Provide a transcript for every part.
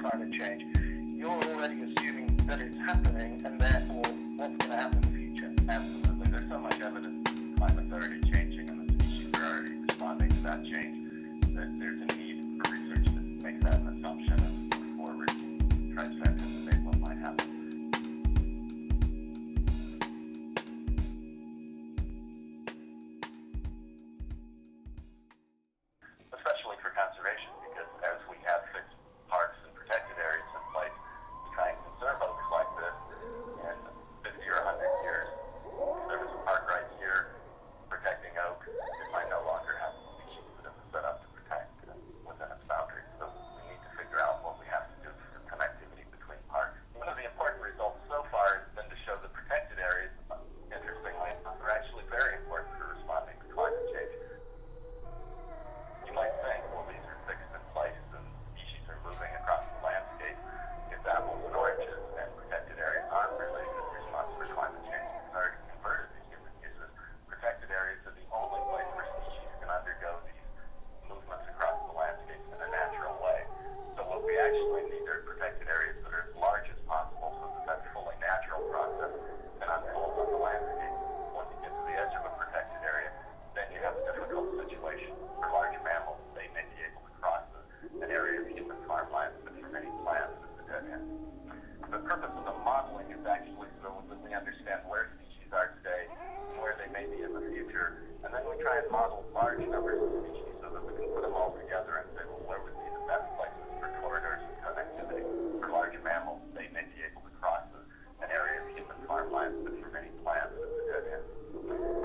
climate change, you're already assuming that it's happening, and therefore what's going to happen in the future. Absolutely. There's so much evidence that climate's already changing and the species are already responding to that change that there's a need for research that makes that an assumption and move forward and tries to anticipate what might happen. Especially for conservation, because as we have fixed parks and protected areas in place to try and conserve oaks like this in 50 or 100 years, if there was a park right here protecting oak, it might no longer have the species that it was set up to protect within its boundaries. So we need to figure out what we have to do for connectivity between parks. One of the important results so far has been to show that protected areas, interestingly, are actually very important for responding to climate change. You might think, well, these are fixed in place and species are moving across the landscape. It's apples and oranges, and protected areas aren't really a good response for climate change. It's already converted to human uses. Protected areas are the only place where species can undergo these movements across the landscape in a natural way. So what we actually need are protected areas that are as large as possible so that that fully natural process can unfold on the landscape. Once you get to the edge of a protected area, then you have a difficult situation. For large mammals, they may be able to cross an area of human farmland, but for many plants, it's a dead end. The purpose of the modeling is actually so that we understand where species are today and where they may be in the future, and then we try and model large numbers of species so that we can put them all together and say, well, where would be the best places for corridors and connectivity? For large mammals, they may be able to cross an area of human farmland, but for many plants, it's a dead end.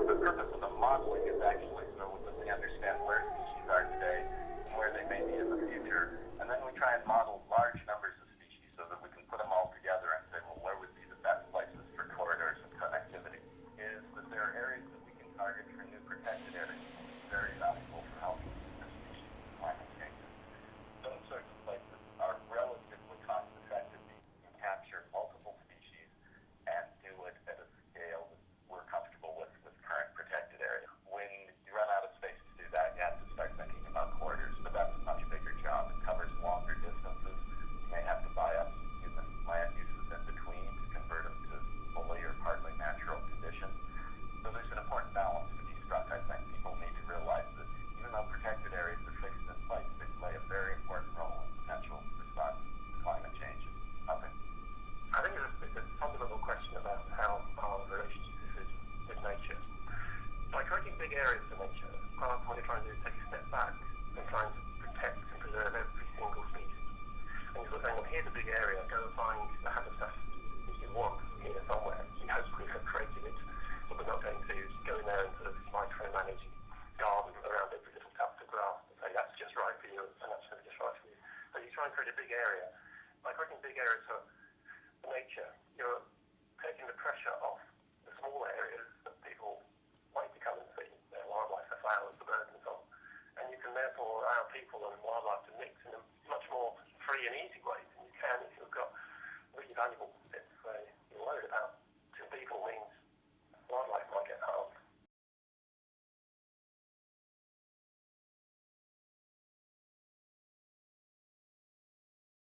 The purpose of the modeling is actually so that we understand where species are today and where they may be in the future, and then we try and model large numbers of species so that we can put them all together and say, well, where would be the best places for corridors and connectivity? Is that there are areas that we can target for new protected areas, which is very valuable for helping the species with climate change. Those sorts of places are relatively cost effective. You can capture multiple species and do it at a scale that we're comfortable with current protected areas. When you run out of space to do that, you have to start thinking about corridors, but that's a much bigger job. It covers longer distances. You may have to buy up some human land uses in between to convert them to fully or partly natural conditions. So there's an important balance to be struck. I think people need to realize that even though protected areas are fixed in place, they play a very important role in potential response to climate change. Okay. I think it's a fundamental question about how our relationship is with nature. By creating big areas for nature, part of what you're trying to do is take a step back and trying to protect and preserve every single species. And you're sort of saying, well, here's a big area, go and find the habitat that you want here somewhere. You hopefully have created it, but we're not going to go in there and sort of micromanage and garden around every little tuft of grass and say, that's just right for you, and that's just right for you. So you try and create a big area. By creating big areas for nature,